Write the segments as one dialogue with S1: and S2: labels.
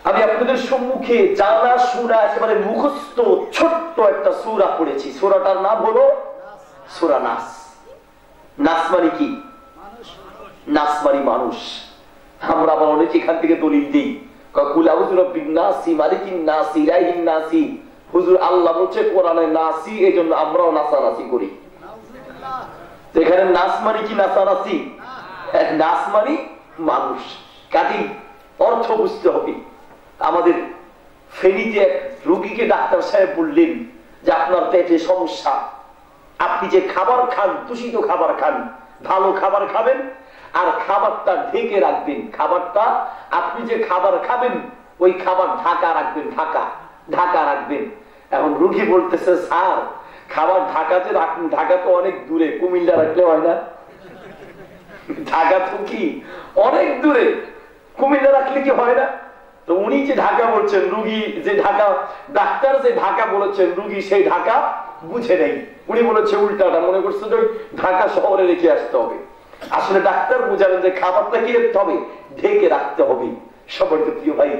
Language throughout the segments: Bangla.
S1: আমি আপনাদের সম্মুখে জানা সূরা একেবারে মুখস্থ ছোট্ট একটা সূরা পড়েছি। সূরাটার নাম হলো সূরা নাস। নাস মানে কি? নাস মানে মানুষ। আমরা আবার অনেক এখান থেকে দলিল দিই, কুল আউযু বিরাব্বিন নাসি মালিকিন নাসি ইলাহিন নাসি। হুজুর আল্লাহ বলছে কোরআনে নাসি, এজন্য আমরাও নাসানাসি করি। এখানে নাস মানে কি? নাসানাসি। নাস মানে মানুষ। কাজী অর্থ বুঝতে হবে। আমাদের ফেনীতে এক রোগীকে ডাক্তার সাহেব বললেন যে আপনার পেটে সমস্যা, আপনি যে খাবার খান দূষিত খাবার খান, ভালো খাবার খাবেন আর খাবারটা ঢেকে রাখবেন। খাবারটা আপনি যে খাবার খাবেন ওই খাবার ঢাকা রাখবেন, ঢাকা রাখবেন। এখন রোগী বলতেছে স্যার খাবার ঢাকাতে রাখবেন, ঢাকা তো অনেক দূরে, কুমিল্লা রাখলে হয় না? ঢাকা তো কি অনেক দূরে, কুমিল্লা রাখলে কি হয় না? তো উনি যে ঢাকা বলছেন, রুগী যে ঢাকা, ডাক্তার যে ঢাকা বলেছেন, রুগী সেই ঢাকা বুঝে নেই। উনি বলেছে উল্টাটা, মনে করছে যে ঢাকা শহরে রেখে আসতে হবে। আসলে ডাক্তার বুঝাবেন যে খাবারটা কি রাখতে হবে? ঢেকে রাখতে হবে। সবাইকে প্রিয় ভাই,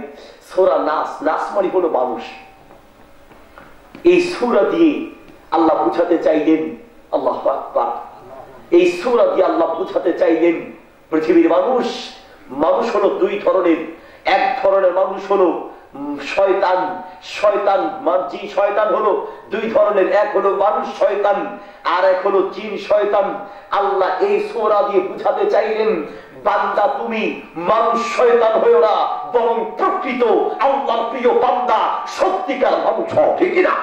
S1: সূরা নাস, নাস মানে হলো মানুষ। এই সূরা দিয়ে আল্লাহ বুঝাতে চাইলেন, আল্লাহু আকবার, এই সূরা দিয়ে আল্লাহ বুঝাতে চাইলেন পৃথিবীর মানুষ। মানুষ হলো দুই ধরনের। এক ধরনের মানুষ হলো শয়তান। শয়তান শয়তান হলো দুই ধরনের, এক হলো মানুষ শয়তান আর এক হলো জিন শয়তান। আল্লাহ এই সূরা দিয়ে বুঝাতে চাইলেন বান্দা তুমি মানুষ শয়তান হয়েও না, বরং প্রকৃত আল্লাহর প্রিয় বান্দা সত্যিকার মানুষ হও। ঠিক না?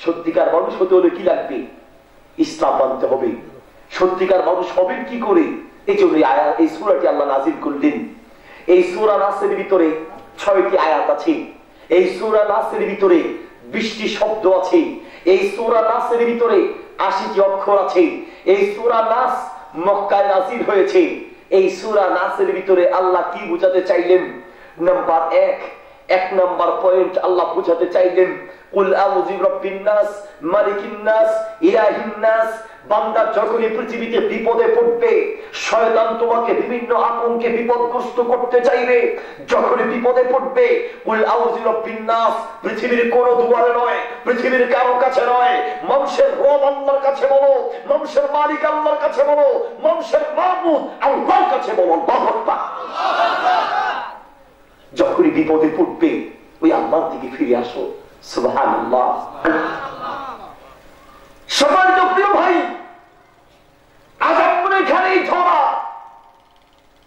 S1: সত্যিকার মানুষ হতে হলে কি লাগবে? ইসলাম মানতে হবে। সত্যিকার মানুষ হবেন কি করে? এই জন্য এই সূরাটি আল্লাহ নাযিল করলেন। এই সূরা নাসের ভিতরে 6টি আয়াত আছে। এই সূরা নাসের ভিতরে 20টি শব্দ আছে। এই সূরা নাসের ভিতরে 80টি অক্ষর আছে। এই সূরা নাস মক্কায় নাযিল হয়েছে। এই সূরা নাসের ভিতরে আল্লাহ কি বুঝাতে চাইলেন? নাম্বার 1 নাম্বার পয়েন্ট আল্লাহ বুঝাতে চাইলেন কুল আউযু বিরাব্বিন নাস মালিকিন নাস ইলাহিন নাস। বান্দা যখনই পৃথিবীতে বিপদে পড়বে, শয়তান তোমাকে বিভিন্ন আতঙ্কে বিপদগ্রস্ত করতে চাইবে, যখনই বিপদে পড়বে কুল আউযু বিরাব্বিন নাস, পৃথিবীর কোন দুয়ারে নয়, পৃথিবীর কারো কাছে নয়, মানুষের রব আল্লাহর কাছে বলো, মানুষের মালিক আল্লাহর কাছে বলো, মানুষের মাবুদ আল্লাহর কাছে বলো। আল্লাহু আকবার। যখনই বিপদে পড়বে ওই আল্লাহর দিকে ফিরে আসো। সুবহানাল্লাহ। সম্মানিত প্রিয় ভাই, আজ আমরা এখানেই ধরা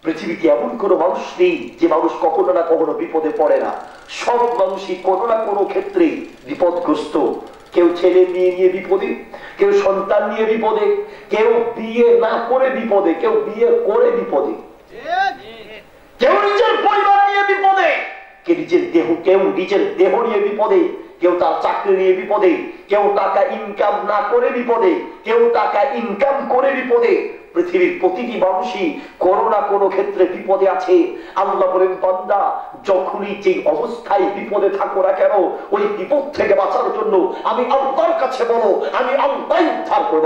S1: পৃথিবীতে এমন কোন মানুষ নেই যে মানুষ কখনো না কখনো বিপদে পড়ে না। সব মানুষই কোনো না কোনো ক্ষেত্রে বিপদগ্রস্ত। কেউ ছেলে মেয়ে নিয়ে বিপদে, কেউ সন্তান নিয়ে বিপদে, কেউ বিয়ে না করে বিপদে, কেউ বিয়ে করে বিপদে, কেউ নিজের পরিবার নিয়ে বিপদে, কেউ নিজের দেহ নিয়ে বিপদে, কেউ তার চাকরি নিয়ে বিপদে, কেউ টাকা ইনকাম না করে বিপদে, কেউ টাকা ইনকাম করে বিপদে। পৃথিবীর প্রতিটি মানুষই কোনো না কোনো ক্ষেত্রে বিপদে আছে। আল্লাহ বলেন বান্দা যখনই যে অবস্থায় বিপদে থাকো না কেন, ওই বিপদ থেকে বাঁচার জন্য আমি আল্লাহর কাছে বলো, আমি আল্লাহ উদ্ধার করব।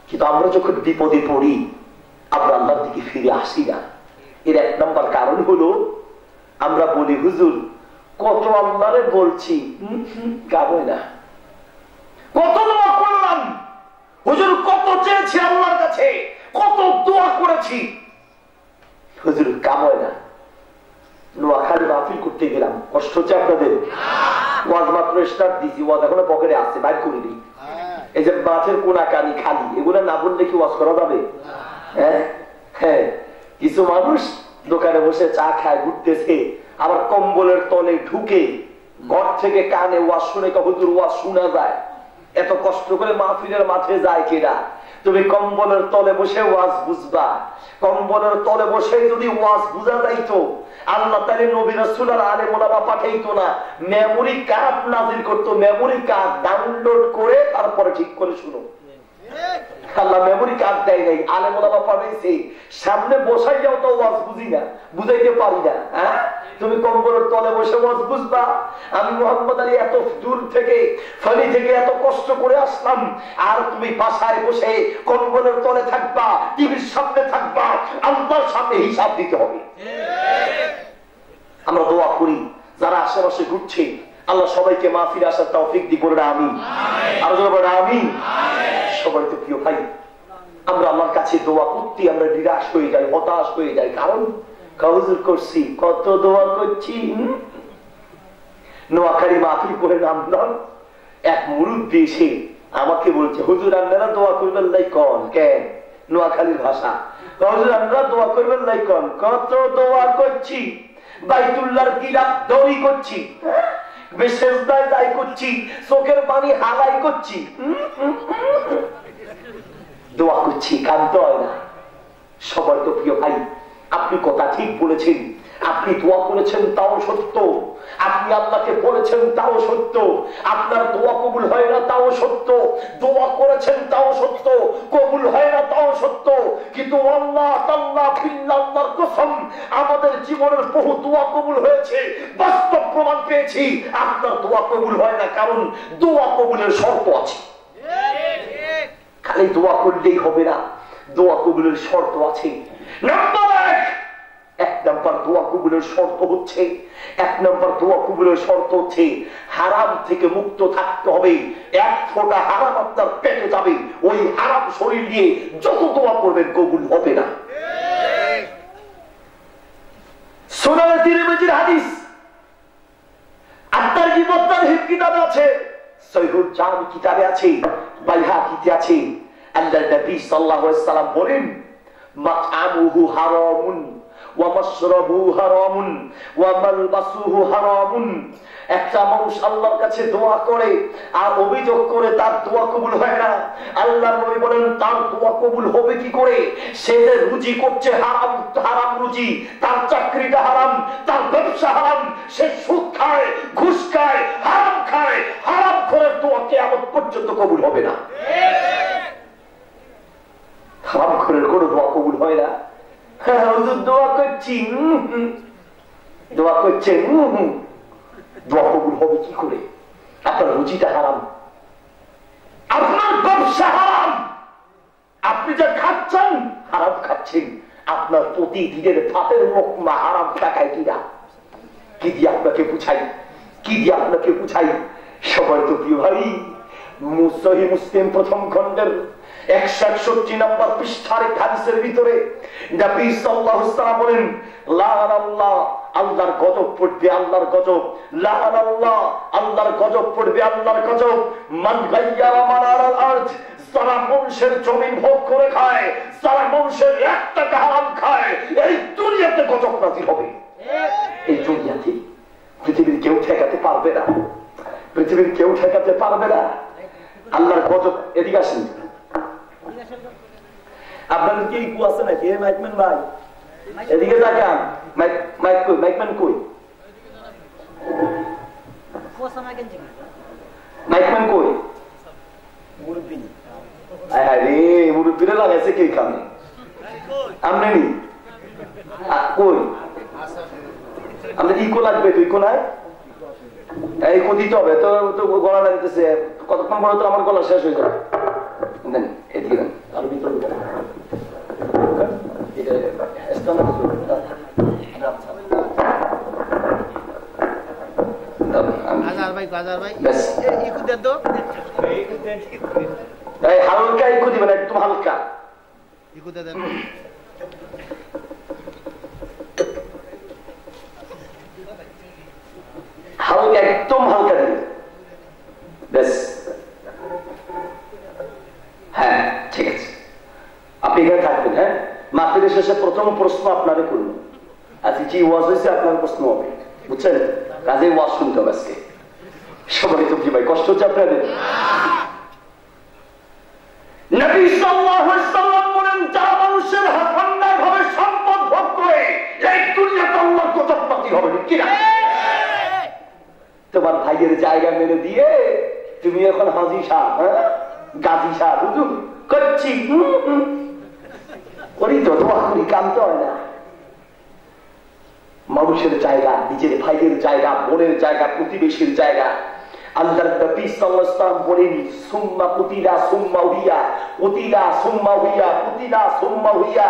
S1: কিন্তু আমরা যখন বিপদে পড়ি আমরা আল্লাহর দিকে ফিরে আসি না। এর 1 নম্বর কারণ হলো আমরা বলি হুজুর কত আল্লাহরে বলছি, কামে না। কত দোয়া করলাম হুজুর, কত চেয়েছি আল্লাহর কাছে, কত দোয়া করেছি হুজুর, কামে না। নোয়াখালী মাহফিল করতে গেলাম, কষ্ট হচ্ছে আপনাদের? ওয়াজ মাত্র স্টার্ট দিছি, ওয়াজ এখনো পকেটে আসছে, বাইর করে দিই। এই যে মাছের কোনা কানি খালি, এগুলো না বললে কি ওয়াজ করা যাবে? হ্যাঁ, কিছু মানুষ দোকানে বসে চা খায়, ঘুরতেছে, আবার কম্বলের তলে ঢুকে ঘর থেকে কানে ওয়াজ শুনে হুজুর ওয়াজ শোনা যায়। এত কষ্ট করে মাহফিলের মাঠে যায় কিনা? তুমি কম্বলের তলে বসে ওয়াজ বুঝবা। কম্বলের তলে বসে যদি ওয়াজ বুঝা যাইতো, আল্লাহ তাআলা নবী রাসূল আর আলেম ওলামা পাঠাইতো না, মেমোরি কার্ড নাযিল করতো। মেমোরি কার্ড ডাউনলোড করে তারপরে ঠিক করে শুনো। আল্লাহ মেমোরি কার্ড দেয় নাই, আলেম ওলামা পাঠাইছে। সামনে বসাই যাও তো ওয়াজ বুঝি না, বুঝাইতে পারি না। তুমি কম্বলের তলে বসে ওয়াজ বুঝবা? আমি মোহাম্মদ আলী এত দূর থেকে ফেনী থেকে এত কষ্ট করে আসলাম, আর তুমি বাসায় বসে কম্বলের তলে থাকবা, টিভির সামনে থাকবা, আল্লাহর সামনে হিসাব দিতে হবে। আমরা দোয়া করি যারা আশেপাশে ঘুরছে, আল্লাহ সবাইকে মাহফিলে আসার তৌফিক দি করে আমিন। আর আমিন। সবাই তো প্রিয় ভাই, আমরা আল্লাহর কাছে দোয়া করতে আমরা নিরাশ হয়ে যাই, হতাশ হয়ে যাই। কারণ হুজুর করছি, কত দোয়া করছি। নোয়াখালী মাহফিল করে নামলাম, এক মুরব্বী এসে আমাকে বলছে, হুজুর আপনারা দোয়া করবেন লাই কন কেন? নোয়াখালীর ভাষা। হুজুর আপনারা দোয়া করবেন লাই কন? কত দোয়া করছি, বাইতুল্লাহর গিলাফ দড়ি করছি, বিশেষদায় দায় করছি, চোখের পানি হালাই করছি, দোয়া করছি, কাঁদতে হয় না। সবার তো প্রিয় ভাই, আপনি কথা ঠিক বলেছেন। আপনি দোয়া করেছেন তাও সত্য, আপনি আল্লাহকে বলেছেন তাও সত্য, আপনার দোয়া কবুল হয় না তাও সত্য, দোয়া করেছেন তাও সত্য, কবুল হয় না তাও সত্য। কিন্তু আল্লাহ তাআলা বিল্লাহর কসম, আমাদের জীবনের বহু দোয়া কবুল হয়েছে, বাস্তব প্রমাণ পেয়েছি। আপনার দোয়া কবুল হয় না কারণ দোয়া কবুলের শর্ত আছে। খালি দোয়া করলেই হবে না, দোয়া কবুলের শর্ত আছে। এক নম্বর দোয়া কবুলের শর্ত হচ্ছে, হারাম থেকে মুক্ত থাকতে হবে। এক ফোঁটা হারাম আপনার পেটে যাবে, ওই হারাম শরীর নিয়ে যত দোয়া করবেন কবুল হবে না। সুনানে তিরমিজির হাদিস, আত-তারগীব ওয়াত-তারহীব কিতাবে আছে, সহিহুল জামি কিতাবে আছে, বাইহাকিতে আছে। আল্লাহর নবী সাল্লাল্লাহু আলাইহি ওয়াসাল্লাম বলেন, মাতআমুহু হারামুন ওয়া মাশরাবুহু হারামুন ওয়া মালবাসুহু হারামুন। একটা মানুষ আল্লাহর কাছে দোয়া করে আর অভিযোগ করে তার দোয়া কবুল হয় না, আল্লাহর নবী বলেন তার দোয়া কবুল হবে কি করে? সে যে রুজি করছে হারাম, হারাম রুজি, তার চাকরিটা হারাম, তার ব্যবসা হারাম, সে সুদ খায়, ঘুষ খায়, হারাম খায়, হারাম করে দোয়া কিয়ামত পর্যন্ত কবুল হবে না। হারাম করে কোনো দোয়া কবুল হয় না। দোয়া করছি, দোয়া করছেন, দোয়া কবুল হবে কি করে? আপনার রুচিটা হারাম, আপনার ব্যবসা হারাম, আপনি যা খাচ্ছেন হারাম খাচ্ছেন, আপনার প্রতিদিনের ভাতের লোকমা হারাম টাকায় কিনা। কি দিয়ে আপনাকে বুঝাই, কি দিয়ে আপনাকে বুঝাই? সবাই তো প্রিয় ভাই, সহিহ মুসলিম প্রথম খণ্ডের 161 নম্বর পৃষ্ঠার হাদিসের ভিতরে নবী সাল্লাল্লাহু আলাইহি ওয়াসাল্লাম বলেন, লাআনাল্লাহ, আল্লাহর গজব পড়বে, আল্লাহর গজব, লাআনাল্লাহ, আল্লাহর গজব পড়বে, আল্লাহর গজব, মান গায়্যারা মানারাল আরদ, যারা মানুষের জমি ভোগ করে খায়, যারা মানুষের 1 টাকা হারাম খায়, এই দুনিয়াতে গজব নাযিল হবে। এই দুনিয়াতে পৃথিবীর কেউ ঠেকাতে পারবে না, পৃথিবীর কেউ ঠেকাতে পারবে না আল্লাহর গজব। এদিকে আসেন, আপনাদের কি ইকু আছে নাকি? মাইকম্যান ভাই এদিকে তাকান, মাইকম্যান কই? মাইকম্যান কই? মুরব্বীরা লাগাইছে কে এখানে? আমনি কই? আমাদের ইকো লাগবে, তো ইকো নাই, ইকো দিতে হবে তো। গলা লাগতেছে, কতক্ষণ পরে তো আমার গলা শেষ হয়ে যাবে। এদিকে দেন, আরো ভিতরে হালকা ইকো দিবেন, একদম হালকা ইকো দেন। হালকা, একদম হালকা দিবেন, বেশ। হ্যাঁ ঠিক আছে, আপনি এখানে থাকবেন। হ্যাঁ, মাহফিলের শেষে প্রথম প্রশ্ন আপনারে করুন, আজকে কি ওয়াজ হয়েছে আপনার প্রশ্ন হবে, বুঝছেন? কাজে ওয়াজ শুনতে হবে আজকে। সবাই তো কি ভাই কষ্ট হচ্ছে আপনাদের? নবী সাল্লাল্লাহু আলাইহি ওয়াসাল্লাম বলেন, যারা মানুষের অন্যায়ভাবে সম্পদ ভোগ করে এই দুনিয়াতে আল্লাহর গজব নাযিল হবে কি না? তোমার ভাইয়ের জায়গা মেরে দিয়ে তুমি এখন হাজি শাহ, হ্যাঁ গাজী শাহ হুজুর করছি, ওরই তো দোয়া করি, কামতে হয় না। মানুষের জায়গা, নিজের ভাইয়ের জায়গা, বোনের জায়গা, প্রতিবেশীর জায়গা, আল্লাহর নবী সাল্লাল্লাহু আলাইহি ওয়াসাল্লাম বলেন সুম্মা কুতিলা সুম্মা হুইয়া কুতিলা সুম্মা হুইয়া কুতিলা সুম্মা হুইয়া।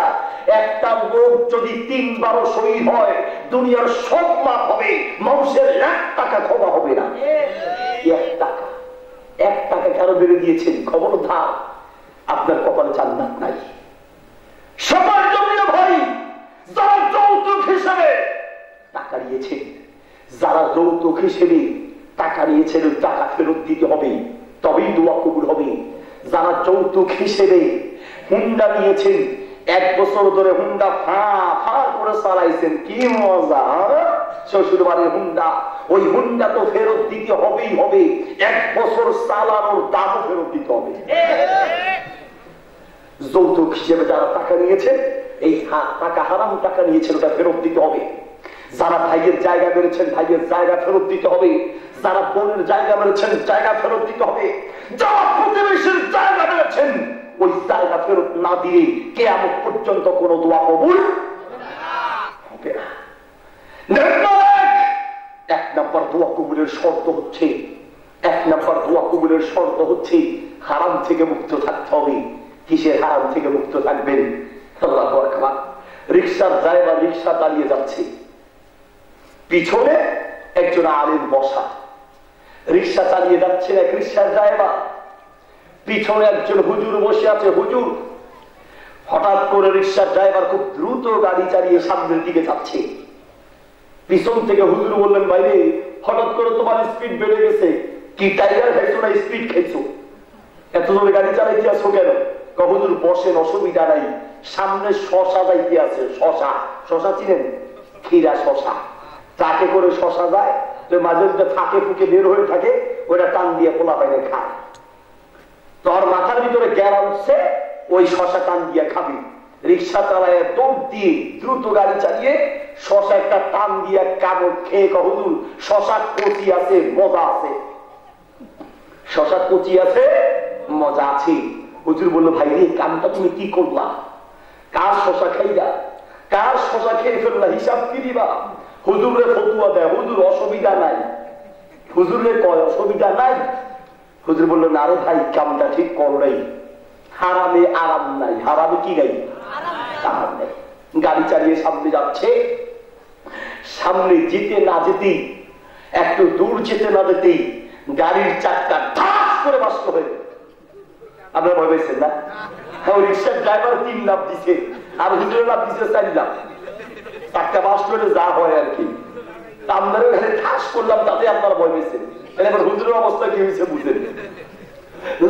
S1: একটা লোক যদি 3 বার শহীদ হয় দুনিয়ার সব মাপ হবে, মানুষের 1 টাকা ক্ষমা হবে না। 1 টাকা কারো বেড়ে দিয়েছেন, খবরদার আপনার কপালে জান্নাত নাই। সবার জন্য ভাই, যারা যৌতুক হিসেবে টাকা নিয়েছেন, যারা যৌতুক হিসেবে টাকা নিয়েছেন টাকা ফেরত দিতে হবে, তবেই দোয়া কবুল হবে। যারা যৌতুক হিসেবে হুন্ডা নিয়েছেন, 1 বছর ধরে হুন্ডা ফা ফা করে চালাইছেন, কি মজা, শ্বশুর বাড়ির হুন্ডা, ওই হুন্ডা তো ফেরত দিতে হবেই হবে, 1 বছর চালানোর দামও ফেরত দিতে হবে। যৌতুক হিসেবে যারা টাকা নিয়েছেন, এই টাকা হারাম টাকা নিয়েছেন, ওটা ফেরত দিতে হবে। যারা ভাইয়ের জায়গা বেড়েছেন, ভাইয়ের জায়গা ফেরত দিতে হবে। যারা বোনের জায়গা বেড়েছেন, জায়গা ফেরত দিতে হবে। যারা প্রতিবেশীর জায়গা বেড়েছেন, ওই জায়গা ফেরত না দিয়ে কিয়ামত পর্যন্ত কোনো দোয়া কবুল হবে না। 1 নম্বর দোয়া কবুলের শর্ত হচ্ছে, 1 নম্বর দোয়া কবুলের শর্ত হচ্ছে হারাম থেকে মুক্ত থাকতে হবে। কিসের হারাম থেকে মুক্ত থাকবেন? আল্লাহু আকবার। রিকশার ড্রাইভার রিকশা চালিয়ে যাচ্ছে, পিছনে একজন আলেম বসা, রিকশা চালিয়ে যাচ্ছেন এক রিকশার ড্রাইভার, পিছনে একজন হুজুর বসে আছে। হুজুর হঠাৎ করে রিকশার ড্রাইভার খুব দ্রুত গাড়ি চালিয়ে সামনের দিকে যাচ্ছে। পিছন থেকে হুজুর বললেন, ভাই রে, হঠাৎ করে তোমার স্পিড বেড়ে গেছে, কি টাইগার খাইছো না স্পিড খাইছো, এত জোরে গাড়ি চালাইতে আসো কেন? হুজুর বসেন, অসুবিধা নাই, সামনে শশা যাইতে আছে। শশা, শশা চিনেন? ক্ষীরা শশা, ট্রাকে করে শশা যায়, মাঝে মধ্যে ফাঁকে ফুকে বের হয়ে থাকে, ওইটা টান দিয়ে পোলা পাইনে খায়। তোর মাথার ভিতরে জ্ঞান হচ্ছে ওই শশা টান দিয়ে খাবি। রিক্সা চালায় দৌড় দিয়ে দ্রুত গাড়ি চালিয়ে শশা একটা টান দিয়ে কামড় খেয়ে হুজুর শশা কচি আছে, মজা আছে, শশা কচি আছে, মজা আছে। হুজুর বললো, ভাই রে, কামটা তুমি কি করলা? কার শশা খাইলা, কার শশা খেয়ে ফেললা, হিসাব কি দিবা? হুজুরে ফতুয়া দেয়, হুজুর অসুবিধা নাই, হুজুরে কয় অসুবিধা নাই। হুজুর বললো, না রে ভাই, কামটা ঠিক কর নাই, হারামে আরাম নাই। হারামে কি নাই? আরাম নাই। গাড়ি চালিয়ে সামনে যাচ্ছে, সামনে যেতে না যেতেই, একটু দূর যেতে না যেতেই গাড়ির চাক্কা ঠাস করে বাস্ত হয়ে, আপনারা ভয় পেয়েছেন না? রিক্সার ড্রাইভার 3 লাফ দিছে, আর হুজুরের লাফ দিছে 4 লাফ। চাক্কা বাস্ত হলে যা হয় আর কি, আপনারা ঠাস করলাম, তাতে আপনারা ভয় পেয়েছেন। এবার হুজুরের অবস্থা কি হয়েছে বুঝেন?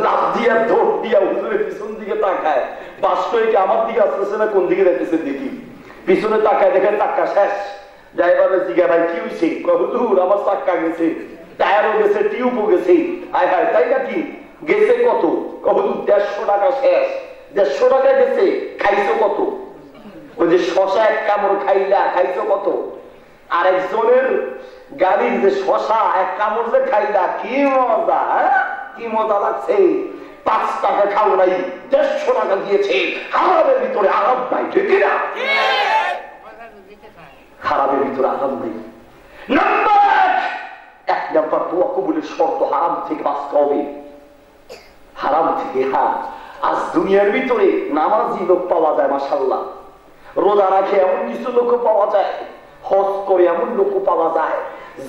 S1: লাফ দিয়া দৌড় দিয়া হুজুরের পিছন দিকে তাকায়, বাস্ত হয়ে আমার দিকে আসতেছে না কোন দিকে যাইতেছে দেখি, পিছনে তাকায় দেখেন চাক্কা শেষ। ড্রাইভারের জিজ্ঞাসা, ভাই কি হয়েছে? হুজুর আমার চাক্কা গেছে, টায়ারও গেছে, টিউবও গেছে। আয় হায়, তাই নাকি? গেছে কত? হুজুর 150 টাকা শেষ। 150 টাকা গেছে, খাইছো কত? ওই যে শশা 1 কামড় খাইলা, খাইছো কত? আরেকজনের গাড়ির যে শশা 1 কামড় যে খাইলা, কি মজা, কি মজা লাগছে। 5 টাকা খাও নাই, 150 টাকা দিয়েছে। হারামের ভিতরে আরাম নাই, ঠিক না? হারামের ভিতরে আরাম নেই। 1 নম্বর দোয়া কবুলের শর্ত, হারাম থেকে বাঁচতে হবে। হারাম থেকে। হ্যাঁ, আজ দুনিয়ার ভিতরে নামাজি লোক পাওয়া যায়, মাশাআল্লাহ, রোজা রাখে এমন কিছু লোক পাওয়া যায়, হজ করে এমন লোক পাওয়া যায়,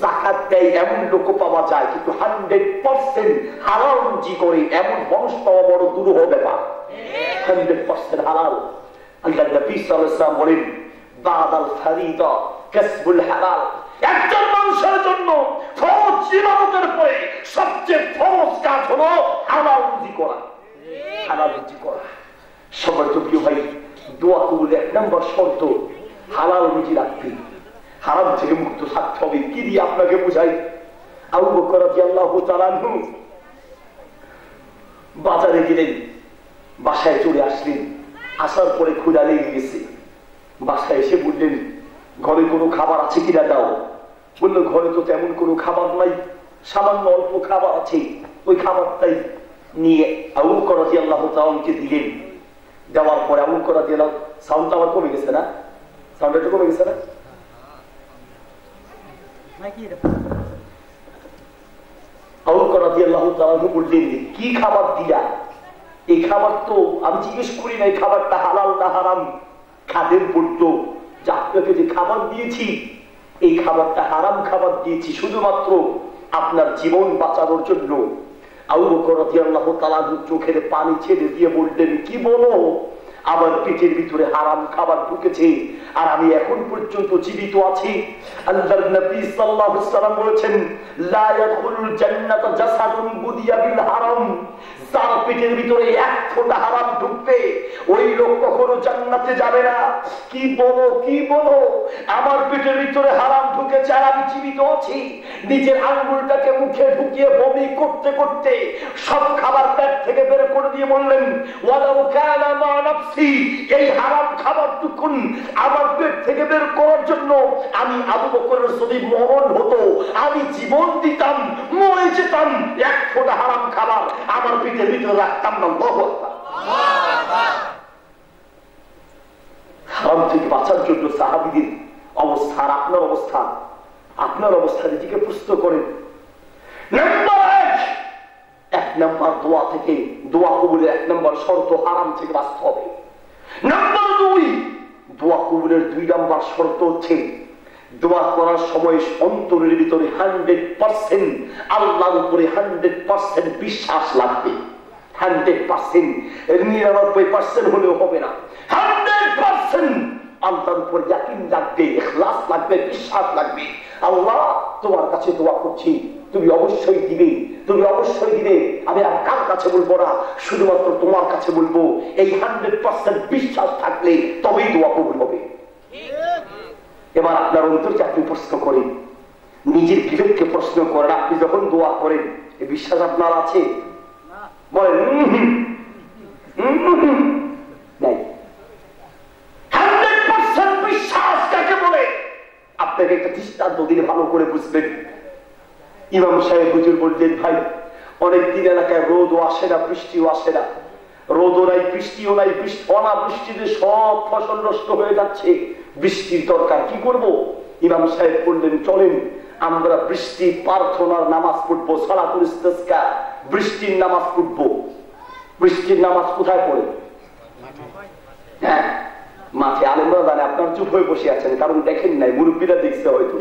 S1: যাকাত দেয় এমন লোক পাওয়া যায়, কিন্তু 100% হালাল রুজি করে এমন মানুষ পাওয়া বড় দুরূহ ব্যাপার। 100% হালাল। আল্লাহ নবী সাল্লাল্লাহু আলাইহি ওয়াসাল্লাম বলেন, বাদাল ফারিদা কাসবুল হালাল। একজন মানুষের জন্য ফরজ ইবাদতের পরে সবচেয়ে ফরজ কাজ হলো হালাল রুজি করা, হালাল রুজি করা। সম্মানিত প্রিয় ভাই, দোয়া কবুলের 1 নম্বর শর্ত হালাল রুজি রাখতে, হারাম থেকে মুক্ত থাকতে হবে। কি দিয়ে আপনাকে বুঝাই? আবু বকর রাদিয়াল্লাহু তাআলা আনহু বাজারে গেলেন, বাসায় চলে আসলেন, আসার পরে ক্ষুধা লেগে গেছে। বাসায় এসে বললেন, ঘরে কোনো খাবার আছে কিনা দাও। বললো, ঘরে তো তেমন কোনো খাবার নাই, সামান্য অল্প খাবার আছে, ওই খাবারটাই নিয়ে আবু বকর রাদিয়াল্লাহু তাআলাকে দিলেন। দেওয়ার পরে আবু বকর রাদিয়াল্লাহু, সাউন্ডটা আবার কমে গেছে না? সাউন্ডটা একটু কমে গেছে না? আবু রাদিয়াল্লাহু তাআলা বললেন, কি খাবার দিলা? এই খাবার তো আমি জিজ্ঞেস করি না এই খাবারটা হালাল না হারাম। খাদের বলতো যে আপনাকে যে খাবার দিয়েছি এই খাবারটা হারাম খাবার দিয়েছি শুধুমাত্র আপনার জীবন বাঁচানোর জন্য। আবু বকর রাদিয়াল্লাহু তাআলা চোখের পানি ছেড়ে দিয়ে বললেন, কি বলো? আমার পেটের ভিতরে হারাম খাবার ঢুকেছে আর আমি এখন পর্যন্ত জীবিত আছি। আল্লাহর নবী সাল্লাল্লাহু আলাইহি ওয়াসাল্লাম বলেছেন, লা ইয়াদখুলুল জান্নাতা জাসাদুন গুদিয়া বিল হারাম। যার পেটের ভিতরে এক ফোঁটা হারাম ঢুকবে ওই লোক কখনো জান্নাতে যাবে না। কি বলো, কি বলো? আমার পেটের ভিতরে হারাম ঢুকেছে আর আমি জীবিত আছি। নিজের আঙ্গুলটাকে মুখে ঢুকিয়ে বমি করতে করতে সব খাবার পেট থেকে বের করে দিয়ে বললেন, ওয়ালাউ কানা মা নাফসি, এই হারাম খাবারটুকুন আমার পেট থেকে বের করার জন্য আমি আবু বকরের যদি মরণ হতো আমি জীবন দিতাম, মরে যেতাম, এক ফোঁটা হারাম খাবার আমার পেটের ভিতরে রাখতাম না। হারাম থেকে বাঁচার জন্য সাহাবীদের অবস্থা আর আপনার অবস্থা নিজেকে প্রশ্ন করেন। এক নম্বর দোয়া থেকে, দোয়া কবুলের এক নম্বর শর্ত হারাম থেকে বাঁচতে হবে। নাম্বার 2, দোয়া কবুলের 2 নম্বর শর্ত হচ্ছে দোয়া করার সময় অন্তরের ভিতরে 100% আল্লাহর উপরে 100% বিশ্বাস লাগবে। 100%, 99% হলেও হবে না, 100% আল্লাহর উপর ইয়াকিন লাগবে, ইখলাস লাগবে, বিশ্বাস লাগবে। আল্লাহ তোমার কাছে দোয়া করছি, তুমি অবশ্যই দিবে, তুমি অবশ্যই দিবে। আমি আর কার কাছে বলবো না, শুধুমাত্র তোমার কাছে বলবো। এই 100% বিশ্বাস থাকলে তবেই দোয়া কবুল হবে। এবার আপনার অন্তরকে আপনি প্রশ্ন করেন, নিজের বিবেককে প্রশ্ন করেন, আপনি যখন দোয়া করেন এই বিশ্বাস আপনার আছে? বলেন নাই। 100% বিশ্বাস কাকে বলে আপনাকে একটা দৃষ্টান্ত দিলে ভালো করে বুঝবেন। ইমাম সাহেব হুজুর বললেন, ভাই অনেকদিন এলাকায় রোদও আসে না, বৃষ্টিও আসে না, রোদও নাই, বৃষ্টিও নাই, অনাবৃষ্টিতে সব ফসল নষ্ট হয়ে যাচ্ছে, বৃষ্টির দরকার, কি করব? ইমাম সাহেব বললেন, চলেন আমরা বৃষ্টি প্রার্থনার নামাজ পড়বো, সালাতুল ইস্তিসকা, বৃষ্টির নামাজ পড়বো। বৃষ্টির নামাজ কোথায় পড়ে? হ্যাঁ, মাঠে। আলেমরা জানে, আপনার চুপ হয়ে বসে আছেন কারণ দেখেন নাই, মুরব্বীরা দেখছে হয়তো।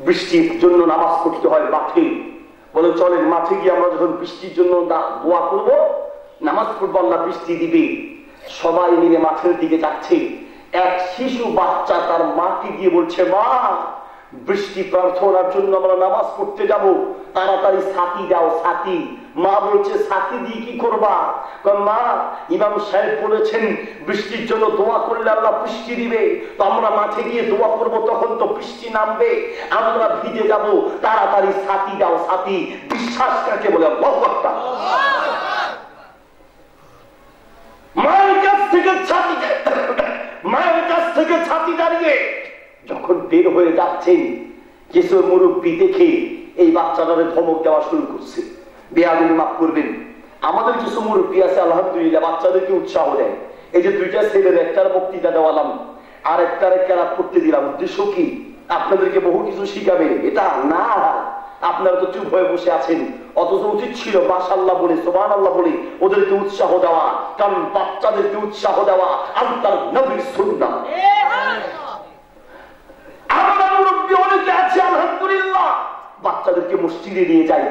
S1: বৃষ্টির জন্য নামাজ পড়তে হয় মাঠে। বলে চলেন মাঠে গিয়ে আমরা যখন বৃষ্টির জন্য দোয়া করবো, নামাজ পড়বো, আল্লাহ বৃষ্টি দিবে। সবাই মিলে মাঠের দিকে যাচ্ছে। এক শিশু বাচ্চা তার মাকে গিয়ে বলছে, মা বৃষ্টি প্রার্থনার জন্য আমরা নামাজ পড়তে যাব, তাড়াতাড়ি ছাতি দাও, ছাতি। মা বলছে, ছাতি দিয়ে কি করবা? মা ইমাম সাহেব বলেছেন বৃষ্টির জন্য দোয়া করলে আল্লাহ বৃষ্টি দিবে, তো আমরা মাঠে গিয়ে দোয়া করবো, তখন তো বৃষ্টি নামবে, আমরা ভিজে যাব, তাড়াতাড়ি ছাতি দাও, ছাতি। বিশ্বাস কাকে বলে? আল্লাহু আকবার। মায়ের কাছ থেকে ছাতি দাঁড়িয়ে যখন বের হয়ে যাচ্ছেন, কিছু মুরব্বী দেখে এই বাচ্চাটারে ধমক দেওয়া শুরু করছে। বেয়াদবি মাফ করবেন, আমাদের কিছু মুরব্বী আছে আলহামদুলিল্লাহ বাচ্চাদেরকে উৎসাহ দেয়। এই যে 2টা ছেলের, একটার বক্তৃতা দেওয়ালাম আর একটার কেরাত করতে দিলাম, উদ্দেশ্য কি? আপনাদেরকে বহু কিছু শিখাবে, এটা না। আপনারা তো চুপ হয়ে বসে আছেন, অথচ উচিত ছিল মাশাআল্লাহ বলে, সুবহানাল্লাহ বলে ওদেরকে উৎসাহ দেওয়া, কারণ বাচ্চাদেরকে উৎসাহ দেওয়া আল্লাহর নবীর সুন্নাহ। আমরা মুরব্বী অনেকে আছে আলহামদুলিল্লাহ বাচ্চাদেরকে মসজিদে নিয়ে যায়,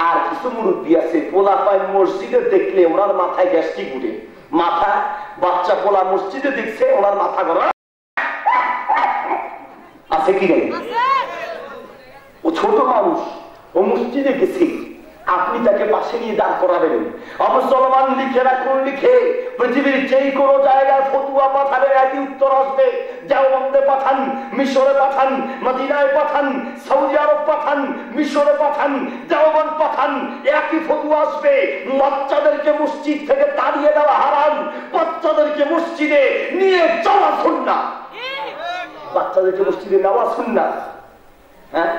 S1: আর কিছু মুরব্বী আছে পোলা পায় মসজিদে দেখলে ওনার মাথায় গ্যাস্ট্রিক উঠে। মাথা বাচ্চা পোলা মসজিদে দেখছে, ওনার মাথা গড়া আছে কি নেই? ও ছোট মানুষ, ও মসজিদে গেছে, আপনি তাকে পাশে নিয়ে দাঁড় করাবেন। মুসলমান লিখে রাখুন, লিখে পৃথিবীর যেই কোনো জায়গায় ফতুয়া পাঠাবে একই উত্তর আসবে। দেওবন্দে পাঠান, মিশরে পাঠান, মদিনায় পাঠান, সৌদি আরব পাঠান, মিশরে পাঠান, দেওবন্দ পাঠান, একই ফতুয়া আসবে। বাচ্চাদেরকে মসজিদ থেকে তাড়িয়ে দেওয়া হারাম, বাচ্চাদেরকে মসজিদে নিয়ে যাওয়া সুন্নাহ। বাচ্চাদেরকে মসজিদে নেওয়া সুন্নাহ। হ্যাঁ,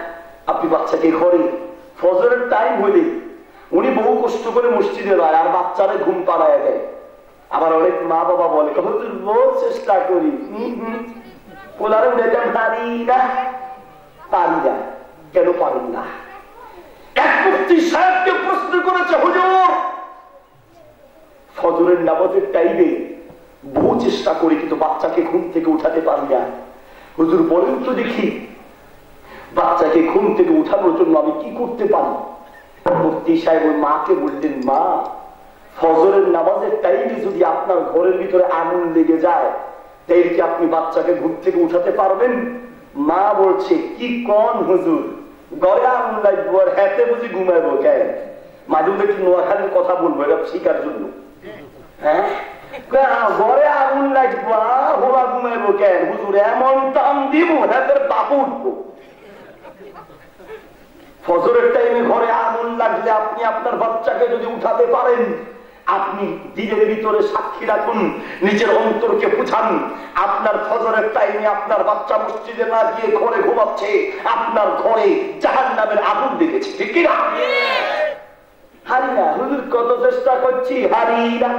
S1: আপনি বাচ্চাকে ঘরে ফজরের টাইম হইলে উনি বহু কষ্ট করে মসজিদে যায় আর বাচ্চারা ঘুম পাড়ায় দেয়। আবার অনেক মা বাবা বলে, বহু চেষ্টা করি, ওনারা উঠে যান, পারি না। কেন পারেন না? একটা মুফতি সাহেবকে প্রশ্ন করেছে, হুজুর ফজরের নামাজের টাইমে বহু চেষ্টা করি কিন্তু বাচ্চাকে ঘুম থেকে উঠাতে পারি না, হুজুর বলেন তো দেখি বাচ্চাকে ঘুম থেকে উঠানোর জন্য আমি কি করতে পারি? মুফতি সাহেব ওই মাকে বললেন, মা ফজরের নামাজের টাইমে যদি আপনার ঘরের ভিতরে আগুন লেগে যায় তাই কি আপনি বাচ্চাকে ঘুম থেকে উঠাতে পারবেন? মা বলছে, কি কোন হুজুর, ঘরে আগুন লাগবো আর হাতে বুঝি ঘুমাইবো কেন? মাঝে মধ্যে কি নোয়াখালীর কথা বলবো এটা শিকার জন্য? হ্যাঁ, ঘরে আগুন লাগবো হোলা ঘুমাইবো কেন হুজুর? এমন টান দিব হাতের বাপু উঠবো। ফজরের টাইমে ঘরে আগুন লাগলে আপনি আপনার বাচ্চাকে যদি উঠাতে পারেন, আপনি দিনের ভিতরে সাক্ষী রাখুন, নিজের অন্তরকে বুঝান, আপনার ফজরের টাইমে আপনার বাচ্চা মসজিদে না গিয়ে ঘরে ঘুমাচ্ছে, আপনার ঘরে জাহান্নামের আগুন দেখেছে, ঠিক কিনা? হারি না হুজুর, কত চেষ্টা করছি হারি না।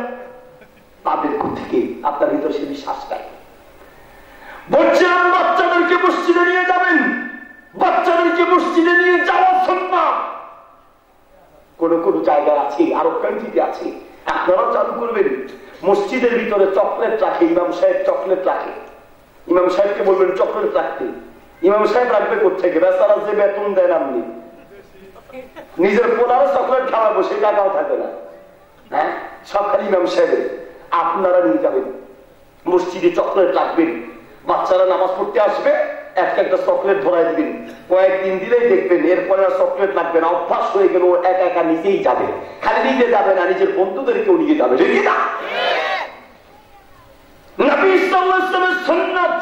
S1: তাদের থেকে আপনার ভিতরে সে বিশ্বাস নাই। বলছিলাম বাচ্চাদেরকে মসজিদে নিয়ে যাবেন, বাচ্চাদেরকে মসজিদে নিয়ে যাওয়া সুন্নাহ। কোন কোন জায়গায় আছে, আরব কান্ট্রিতে আছে, আপনারাও চালু করবেন। মসজিদের ভিতরে চকলেট রাখে, ইমাম সাহেব চকলেট রাখে, ইমাম সাহেবকে বলবেন চকলেট রাখতে। ইমাম সাহেব রাখবে কোথেকে? বেচারা যে বেতন দেন আপনি, নিজের পোলারও চকলেট খাওয়াবো সে টাকাও থাকবে না। হ্যাঁ, সব খালি ইমাম সাহেবের। আপনারা নিয়ে যাবেন মসজিদে, চকলেট রাখবেন, বাচ্চারা নামাজ পড়তে আসবে, একটা একটা চকলেট ধরাই দিবেন, কয়েকদিন দিলেই দেখবেন এরপরে আর চকলেট লাগবে না, অভ্যাস হয়ে গেল, একা একা নিজেই যাবে। খালি নিজে যাবে না, নিজের বন্ধুদেরকেও নিয়ে যাবে, ঠিক না? নবী সাল্লাল্লাহু আলাইহি ওয়াসাল্লামের সুন্নাত,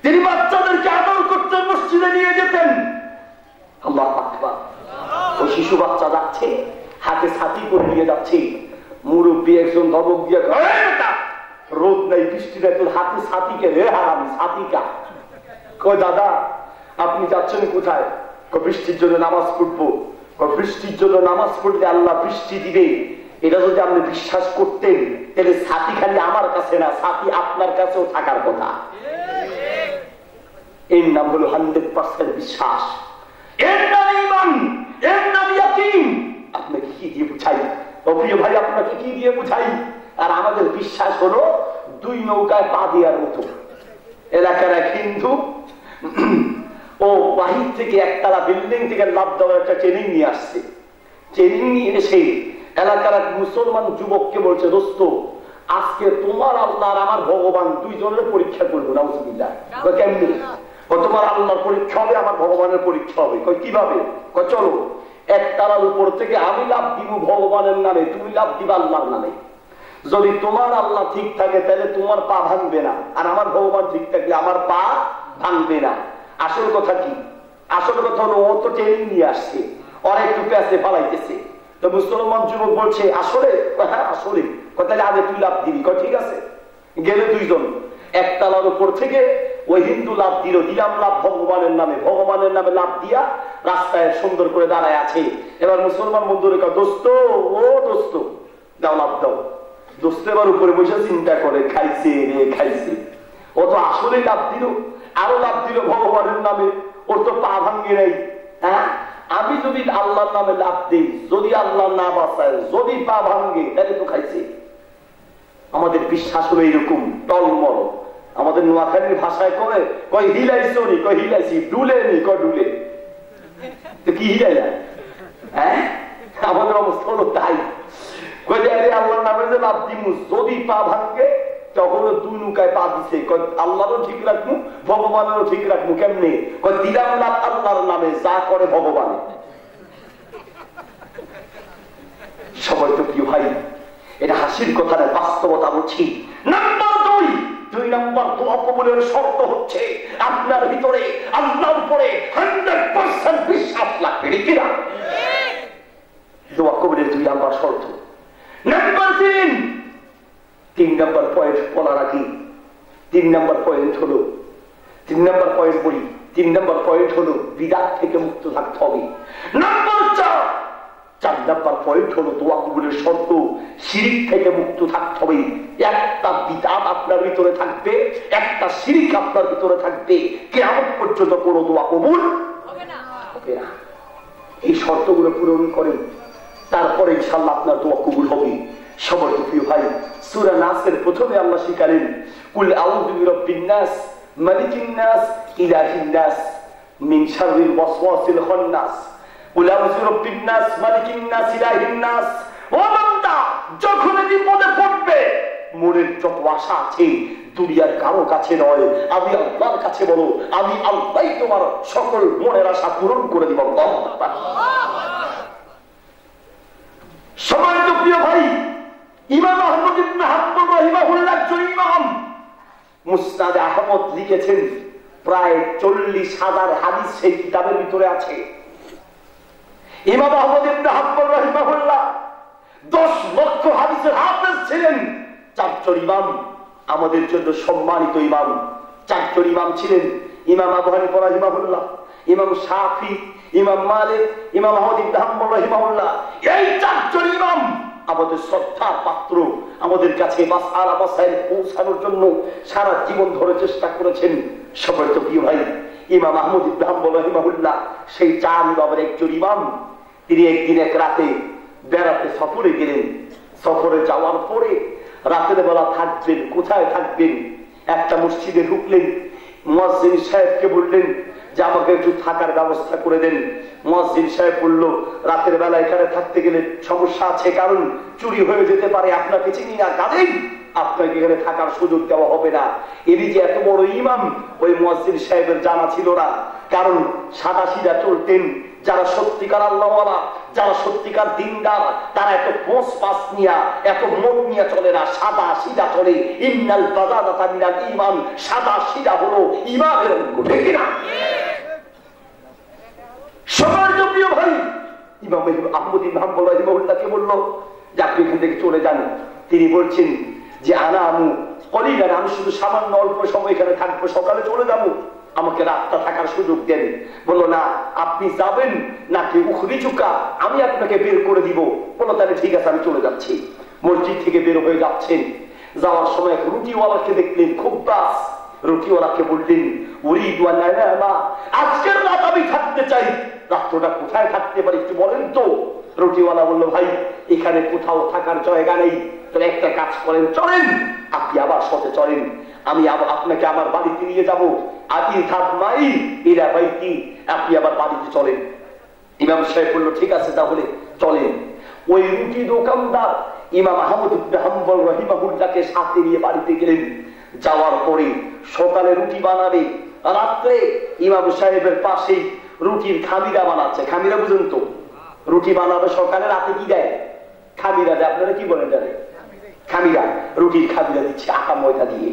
S1: তিনি বাচ্চাদেরকে আদর করতেন, মসজিদে নিয়ে যেতেন। আল্লাহু আকবার। ওই শিশু বাচ্চা যাচ্ছে, হাতে ছাতি করে নিয়ে যাচ্ছে, মুরব্বী একজন ধমক দিয়ে, রোদ নাই বৃষ্টি নাই, তোর হাতে ছাতিকে রে হারামি, ছাতিকা। কয় দাদা আপনি যাচ্ছেন কোথায়? বৃষ্টির জন্য নামাজ পড়বো। বৃষ্টির জন্য নামাজ পড়লে আল্লাহ বৃষ্টি দিবে, এটা যদি আপনি বিশ্বাস করতেন তাহলে ছাতি খালি আমার কাছে না, ছাতি আপনার কাছেও থাকার কথা। এর নাম হলো 100% বিশ্বাস, এর নাম ঈমান, এর নাম ইয়াকিন। আপনাকে কি দিয়ে বুঝাই ও প্রিয় ভাই, আপনাকে কি দিয়ে বুঝাই? আর আমাদের বিশ্বাস হলো দুই নৌকায় পা দেওয়ার মতো। এলাকার এক হিন্দু ও বাহির থেকে একতলা বিল্ডিং থেকে লাভ দেওয়ার একটা ট্রেনিং নিয়ে আসছে। ট্রেনিং নিয়ে এসে এলাকার এক মুসলমান যুবককে বলছে, দোস্ত আজকে তোমার আল্লাহ আর আমার ভগবান দুইজনের পরীক্ষা করবো। নাউজুবিল্লাহ। কেমনি? তোমার আল্লাহর পরীক্ষা হবে, আমার ভগবানের পরীক্ষা হবে। কিভাবে? চলো একতলার উপর থেকে আমি লাভ দিব ভগবানের নামে, তুমি লাভ দিবা আল্লাহর নামে। যদি তোমার আল্লাহ ঠিক থাকে তাহলে তোমার পা ভাঙবে না, আর আমার ভগবান ঠিক থাকলে আমার পা ভাঙবে না। আসল কথা কি? আসল কথা হলো ও তো ট্রেনিং নিয়ে আসছে, ওর একটু প্যাসে পালাইতেছে। তো মুসলমান যুবক বলছে, আসলে? হ্যাঁ আসলে। তাহলে আগে তুই লাভ দিবি। ঠিক আছে। গেলে দুইজন একতলার উপর থেকে ওই হিন্দু লাভ দিল, দিলাম লাভ ভগবানের নামে, ভগবানের নামে লাভ দিয়া রাস্তায় সুন্দর করে দাঁড়ায় আছে। এবার মুসলমান বন্ধুরে কয়, দোস্ত ও দোস্ত দাও লাভ দাও। দোস্ত এবার উপরে বসে চিন্তা করে, খাইছে রে খাইছে, ও তো আসলে লাভ দিল, আরো লাভ দিল ভগবানের নামে, ওর তো পা ভাঙ্গে নাই। হ্যাঁ, আমি যদি আল্লাহর নামে লাভ দিই, যদি আল্লাহ না বাঁচায়, যদি পা ভাঙ্গে, তাহলে তো খাইছে। আমাদের বিশ্বাস হলো এরকম টলমল। আমাদের নোয়াখালীর ভাষায় করে কয় হিলাইছো নি, কয় হিলাইছি, ডুলে নি, কয় ডুলে। তো কি হিলাইলা? হ্যাঁ, আমাদের অবস্থা হলো তাই। আল্লাহর নামে যে লাভ দিমু, যদি পা ভাঙ্গে তখন দুই নৌকায় পা দিছে। আল্লাহরও ঠিক রাখবো, ভগবানেরও ঠিক রাখবো। কেমনে? দিলাম লাভ আল্লাহর নামে, যা করে ভগবানে। সবাই তো কি ভাই, এটা হাসির কথা না, বাস্তবতা বলছি। নাম্বার দুই নম্বর দোয়া কবুলের শর্ত হচ্ছে আপনার ভিতরে আল্লাহর উপরে 100% বিশ্বাস লাগবে, ঠিক না? দোয়া কবুলের 2 নম্বর শর্ত। নাম্বার 3 নম্বর পয়েন্ট বলার আগে 3 নম্বর পয়েন্ট হলো, 3 নম্বর পয়েন্ট বলি, 3 নম্বর পয়েন্ট হলো বিদআত থেকে মুক্ত থাকতে হবে। নম্বর 4 নম্বর পয়েন্ট হলো দোয়া কবুলের শর্ত শিরিক থেকে মুক্ত থাকতে হবে। একটা বিদআত আপনার ভিতরে থাকবে, একটা শিরিক আপনার ভিতরে থাকবে, কিয়ামত পর্যন্ত কোনো দোয়া কবুল হবে না। এই শর্তগুলো পূরণ করেন, তারপরে ইনশাআল্লাহ আপনার দোয়া কবুল হবে। সবার প্রিয় ভাই, সূরা নাসের প্রথমে আল্লাহ শিখালেন কুল আউযু বিরাব্বিন নাস মালিকিন নাস ইলাহিন নাস মিন শাররিল ওয়াসওয়াসিল খান্নাস। কুল আউযু বিরাব্বিন নাস মালিকিন নাস ইলাহিন নাস। ও বান্দা, যখন বিপদে পড়বে মনের যত আশা আছে দুনিয়ার কারো কাছে নয়, আমি আল্লাহর কাছে বলো, আমি আল্লাহই তোমার সকল মনের আশা পূরণ করে দিব। সম্মানিত প্রিয় ভাই, ইমাম আহমদ ইবনে হাম্বল রাহিমাহুল্লাহ একজন ইমাম। মুসনাদে আহমদ লিখেছেন, প্রায় 40,000 হাদিস সেই কিতাবের ভিতরে আছে। ইমাম আহমদ ইবনে হাম্বল রাহিমাহুল্লাহ 10 লক্ষ হাদিসের হাফেজ ছিলেন। 4জন ইমাম আমাদের জন্য সম্মানিত ইমাম। 4জন ইমাম ছিলেন ইমাম আবু হানিফা রাহিমাহুল্লাহ, ইমাম শাফি, ইমাম মালিক, ইমাম আহমদ ইবনে হাম্বল রাহিমাহুল্লাহ। এই 4জন ইমাম আমাদের শ্রদ্ধার পাত্র। আমাদের কাছে মাসআলা মাসাইল পৌঁছানোর জন্য সারা জীবন ধরে চেষ্টা করেছেন। সবার তো প্রিয় ভাই, ইমাম আহমদ ইবনে হাম্বল রাহিমাহুল্লাহ সেই 4 ইমামের একজন ইমাম। তিনি একদিন এক রাতে বেড়াতে সফরে গেলেন। সফরে যাওয়ার পরে রাতের বেলা থাকবেন, কোথায় থাকবেন? একটা মসজিদে ঢুকলেন, মুয়াজ্জিন সাহেবকে বললেন যে আমাকে একটু থাকার ব্যবস্থা করে দেন। মুয়াজ্জিন সাহেব বলল, রাতের বেলা এখানে থাকতে গেলে সমস্যা আছে, কারণ চুরি হয়ে যেতে পারে, আপনাকে চিনি না, কাজেই আপনাকে এখানে থাকার সুযোগ দেওয়া হবে না। এরই যে এত বড় ইমাম, ওই মুয়াজ্জিন সাহেবের জানা ছিল না, কারণ সাদা সিধা চলতেন। যারা সত্যিকার আল্লাহওয়ালা, যারা সত্যিকার দিনদার, তারা এত পোষ পাস নিয়া, এত মন নিয়ে চলে না, সাদা সিধা চলে। ইন্নাল বাযাদাতা মিনাল ঈমান, সাদা সিধা হলো ঈমানের অঙ্গ, ঠিক না? সম্মানিত প্রিয় ভাই, ইমাম আহমদ ইবনে হাম্বল রাহিমাহুল্লাহকে বলল যে আপনি এখান থেকে চলে যান। তিনি বলছেন যে আনা আমু কলিলান, আমি শুধু সামান্য অল্প সময় এখানে থাকবো, সকালে চলে যাবো, আমাকে রাতটা থাকার সুযোগ দেন। বললো না, আপনি যাবেন নাকি উখরিজুকা, আমি আপনাকে বের করে দিব। বললো তাহলে ঠিক আছে, আমি চলে যাচ্ছি। মসজিদ থেকে বের হয়ে যাচ্ছেন। যাওয়ার সময় এক রুটিওয়ালাকে দেখলেন, খুব বাস। রুটিওয়ালাকে বললেন, উরিদু আন আনামা, আজকের রাত আমি থাকতে চাই, রাত্রটা কোথায় থাকতে পারি একটু বলেন তো। রুটিওয়ালা বললো, ভাই এখানে কোথাও থাকার জায়গা নেই, তাহলে একটা কাজ করেন, চলেন আপনি আমার সাথে চলেন, আমি আপনাকে আমার বাড়িতে নিয়ে যাবো। আপনি আবার বাড়িতে চলেন। ইমাম সাহেব বলল ঠিক আছে তাহলে চলেন। ওই রুটি দোকানদার ইমাম আহমদ ইবনে হাম্বল রাহিমাহুল্লাহকে সাথে নিয়ে বাড়িতে গেলেন। যাওয়ার পরে সকালে রুটি বানাবে, রাত্রে ইমাম সাহেবের পাশে রুটির খামিরা বানাচ্ছে। খামিরা বুঝুন তো, রুটি বানাবে সকালে, রাতে কি দেয়? খামিরা দেয়। আপনারা কি বলেন জানেন? খামিরা, রুটির খামিরা দিচ্ছে আটা ময়দা দিয়ে।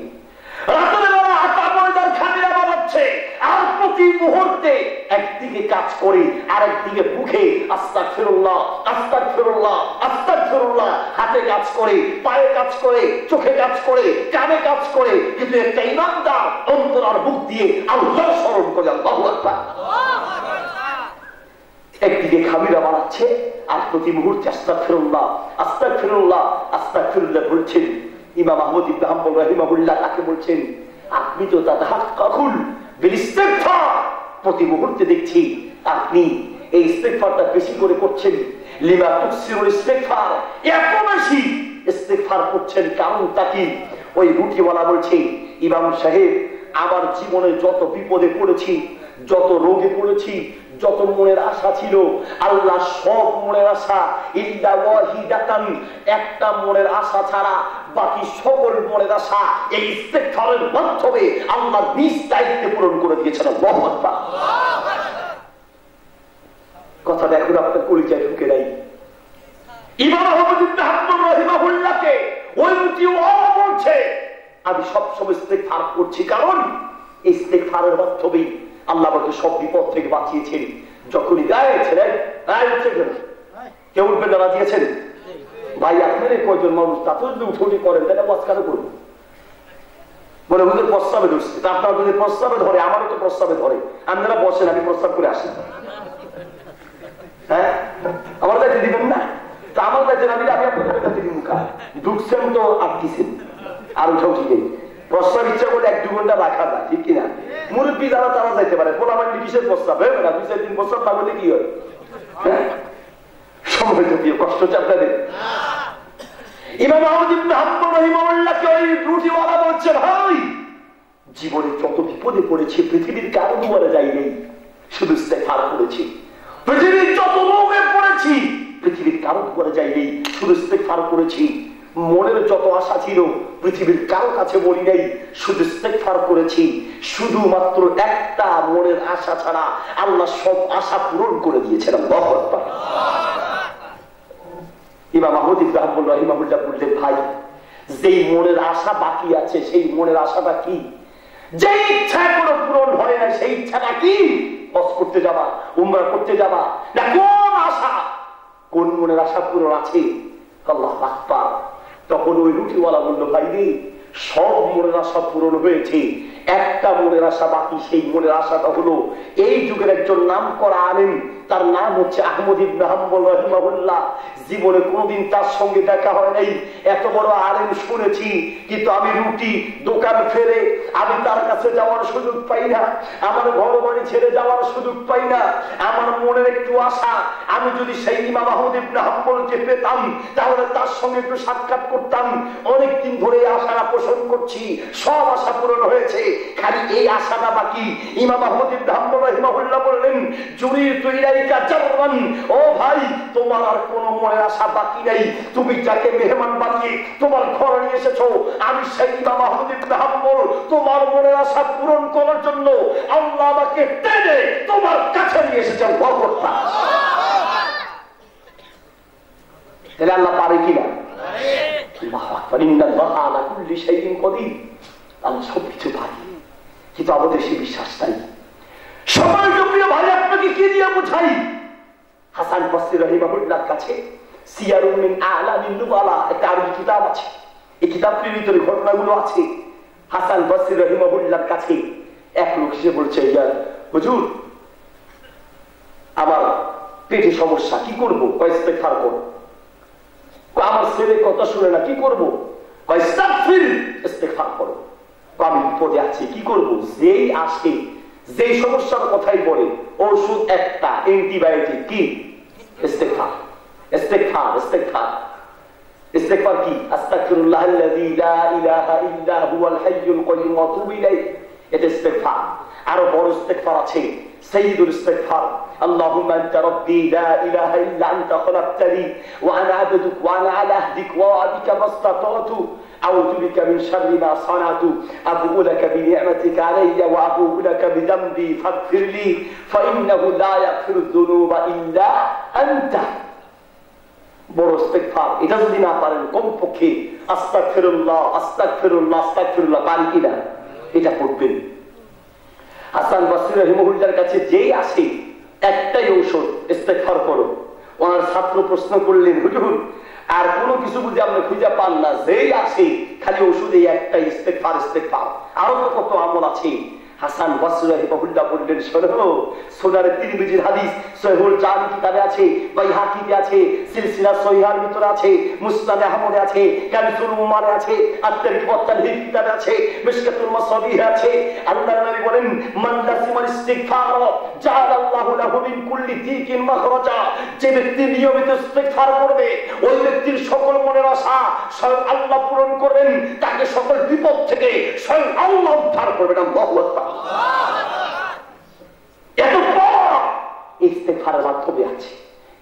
S1: রাতের বেলা আটা ময়দার খামিরা বানাচ্ছে, আর প্রতি মুহূর্তে একদিকে কাজ করে আরেকদিকে মুখে আস্তাগফিরুল্লাহ আস্তাগফিরুল্লাহ আস্তাগফিরুল্লাহ, হাতে কাজ করে, পায়ে কাজ করে, চোখে কাজ করে, কানে কাজ করে, কিন্তু একটা ইমানদার অন্তর আর মুখ দিয়ে আল্লাহ স্মরণ করে। আল্লাহু আকবার। একদিকে খামিরা বানাচ্ছে আর প্রতি মুহূর্তে আস্তাগফিরুল্লাহ আস্তাগফিরুল্লাহ আস্তাগফিরুল্লাহ বলছেন। ইমাম আহমদ ইবনে হাম্বল রাহিমাহুল্লাহ তাকে বলছেন, আপনি তো তাতাহাক্কাকুল বিল ইস্তিগফার, প্রতি মুহূর্তে দেখছি আপনি এই ইস্তিগফারটা বেশি করে করছেন। লিমা তুকসিরুল ইস্তিগফার, এত বেশি ইস্তিগফার করছেন, কারণটা কি? ওই রুটিওয়ালা বলছে, ইমাম সাহেব আমার জীবনে যত বিপদে পড়েছি, যত রোগে পড়েছি, যত মনের আশা ছিল, আল্লাহ সব মনের আশা ইল্লা ওয়াহিদাতান, একটা মনের আশা ছাড়া বাকি সকল মনের আশা এই ইস্তিগফারের মাধ্যমে আল্লাহ নিজ দায়িত্বে পূরণ করে দিয়েছেন। আল্লাহু আকবার। কথাটা এখন আপনার পরিচয় ঢুকে নাই। ইমাম আহমদ ইবনে হাম্বল রাহিমাহুল্লাহকে ওই রুটিওয়ালা বলছে, আমি সবসময় ইস্তিগফার করছি, কারণ ইস্তিগফারের মাধ্যমে আল্লাহ আমাকে সব বিপদ থেকে বাঁচিয়েছেন। যখনই কেউ উঠবেন না, বাঁচিয়েছেন ভাই আপনার কয়জন মানুষ, তাতে যদি উঠুটি করেন তাহলে ওয়াজ কেন করবো? বলে হুজুর প্রস্তাবে ধরছে, আপনার যদি প্রস্তাবে ধরে, আমারও তো প্রস্তাবে ধরে, আপনারা বসেন, আমি প্রস্তাব করে আসি। হ্যাঁ, আমার দায়িত্ব দিবেন না তো, আমার দায়িত্ব না দিলে আমি আপনাদের দায়িত্ব দিব। ঢুকছেন তো আটকিছেন, আর উঠাও ঠিক প্রস্তাব ইচ্ছা করলে 1-2 ঘন্টা রাখা যায়, ঠিক কিনা? মুরব্বী যারা তারা যাইতে পারে, পোলামান্ডি কিসের প্রস্তাব? হ্যাঁ, 2-4 দিন প্রস্তাব না করলে কি হয়? সময় তো প্রিয় কষ্ট হচ্ছে আপনাদের। ইমাম আহমদ ইবনে হাম্বল রাহিমাহুল্লাহকে ওই রুটিওয়ালা বলছে, ভাই জীবনে যত বিপদে পড়েছি পৃথিবীর কারো দুয়ারে যাই নেই, শুধু ইস্তেগফার করেছি। পৃথিবীর যত রোগে পড়েছি পৃথিবীর কারো দুয়ারে যাই নেই, শুধু ইস্তেগফার করেছি। মনের যত আশা ছিল পৃথিবীর কারো কাছে বলি নাই, শুধু ইস্তেগফার করেছি। শুধুমাত্র একটা মনের আশা ছাড়া আল্লাহ সব আশা পূরণ করে দিয়েছেন। আল্লাহু আকবার। ইমাম আহমদ ইবনে হাম্বল রাহিমাহুল্লাহ বললেন, ভাই যেই মনের আশা বাকি আছে সেই মনের আশাটা কি? যে ইচ্ছা কোনো পূরণ হয় না সেই ইচ্ছাটা কি? হজ করতে যাবা, উমরা করতে যাবা, না কোন আশা, কোন মনের আশা পূরণ আছে? আল্লাহু আকবার। তখন ওই রুটিওয়ালা বলল, ভাই রে সব মনের আশা পূরণ হয়েছে, একটা মনের আশা বাকি। সেই মনের আশাটা হলো এই যুগের একজন নাম করা আলেম, তার নাম হচ্ছে আহমদ ইবনে হাম্বল রাহিমাহুল্লাহ। জীবনে কোনোদিন তার সঙ্গে দেখা হয় নাই, এত বড় আলেম শুনেছি, কিন্তু আমি রুটি দোকান ফেলে আমি তার কাছে যাওয়ার সুযোগ পাই না, আমার ঘর বাড়ি ছেড়ে যাওয়ার সুযোগ পাই না। আমার মনের একটু আশা, আমি যদি সেই ইমাম আহমদ ইবনে হাম্বলকে পেতাম তাহলে তার সঙ্গে একটু সাক্ষাৎ করতাম। অনেকদিন ধরে এই আশাটা পোষণ করছি, সব আশা পূরণ হয়েছে, খালি এই আশাটা বাকি। ইমাম আহমদ ইবনে হাম্বল রাহিমাহুল্লাহ বললেন, জুরিতু ইলাইকা জাররান, ও ভাই তোমার আর কোনো মনের আশা বাকি নাই। তুমি যাকে মেহমান বানিয়ে তোমার ঘরে নিয়ে এসেছো, আমি সেই ইমাম আহমদ ইবনে হাম্বল, তোমার মনের আশা পূরণ করার জন্য আল্লাহ আমাকে টেনে তোমার কাছে নিয়ে এসেছে। আল্লাহু আকবার। তাহলে আল্লাহ পারে কিনা? আল্লাহু আকবার। ইন্নাল্লাহা আলা কুল্লি শাইইন কাদির। আল্লাহ সবকিছু পারে, কিন্তু আমাদের সেই বিশ্বাস নাই। সময় প্রিয় ভাই আপনাকে কি দিয়ে বুঝাই? হাসান বসরি রাহিমাহুল্লাহর কাছে সিয়ারুম মিন আ'লামিন নুবালা একটা আরবি কিতাব আছে, এই কিতাবটির ভিতরে ঘটনাগুলো আছে। হাসান বসরি রাহিমাহুল্লাহর কাছে এক লোক এসে বলছে, ইয়া হুজুর আমার পেটে সমস্যা, কি করবো? ইস্তেগফার করো। আমার ছেলে কথা শুনে না, কি করবো? ইস্তেগফার করো। আমি বিপদে আছি, কি করবো? যেই আসে যেই সমস্যার কথাই বলে ওষুধ একটা, অ্যান্টিবায়োটিক কি? ইস্তেগফার। ইস্তেগফার ইস্তেগফার ইস্তেগফার কি? আস্তাগফিরুল্লাহাল্লাযী লা ইলাহা ইল্লা হুয়াল হাইয়ুল কাইয়্যুম ওয়া আতুবু ইলাইহি। এটা ইস্তেগফার। আরো বড় ইস্তেগফার আছে, সাইয়্যিদুল ইস্তেগফার। আল্লাহুম্মা আনতা রাব্বী লা ইলাহা ইল্লা আনতা খলাকতানি ওয়া আনা আবদুক ওয়া আনা আলা আহদিকা ওয়া ওয়া'দিকা মাসতাতা'তু আউযু বিকা মিন শাররি মা সানাতু আবুউ লাকা বিনি'মাতিকা আলাইয়া ওয়া আবুউ লাকা বিযামবি ফাগফিরলি ফাইন্নাহু লা ইয়াগফিরুয যুনুবা ইল্লা আনতা। বড় ইস্তেগফার। এটা যদি না পারেন কমপক্ষে আস্তাগফিরুল্লাহ আস্তাগফিরুল্লাহ আস্তাগফিরুল্লাহ পারি কিনা এটা পড়বেন। হাসান বসরি রাহিমাহুল্লাহর কাছে যেই আসে একটাই ঔষধ, ইস্তেগফার করো। ওনার ছাত্র প্রশ্ন করলেন, হুজুর আর কোনো কিছু বুঝে আপনি খুঁজে পান না? যেই আসে খালি ওষুধ এই একটাই, ইস্তেগফার ইস্তেগফার। আরো তো কত আমল আছে। হাসান বসরি রাহিমাহুল্লাহ বললেন, শোনো, সুনানে তিরমিজির হাদিস সহিহুল জামি কিতাবে আছে, বাইহাকিতে আছে, সিলসিলা সহিহার ভিতরে আছে, মুসনাদে আহমদে আছে, কানজুল উম্মারে আছে, আত-তারগীব ওয়াত তারহীব কিতাবে আছে, মিশকাতুল মাসাবিহে আছে। আল্লাহর নবী বলেন, মান লাযিমাল ইস্তিগফার জাআলাল্লাহু লাহু মিন কুল্লি দিকিন মাখরাজা। যে ব্যক্তি নিয়মিত ইস্তিগফার করবে ওই ব্যক্তির সকল মনের আশা স্বয়ং আল্লাহ পূরণ করবেন, তাকে সকল বিপদ থেকে স্বয়ং আল্লাহ উদ্ধার করবেন। আল্লাহু আকবার। এত বড় ইস্তেগফারের মাধ্যমে আছে,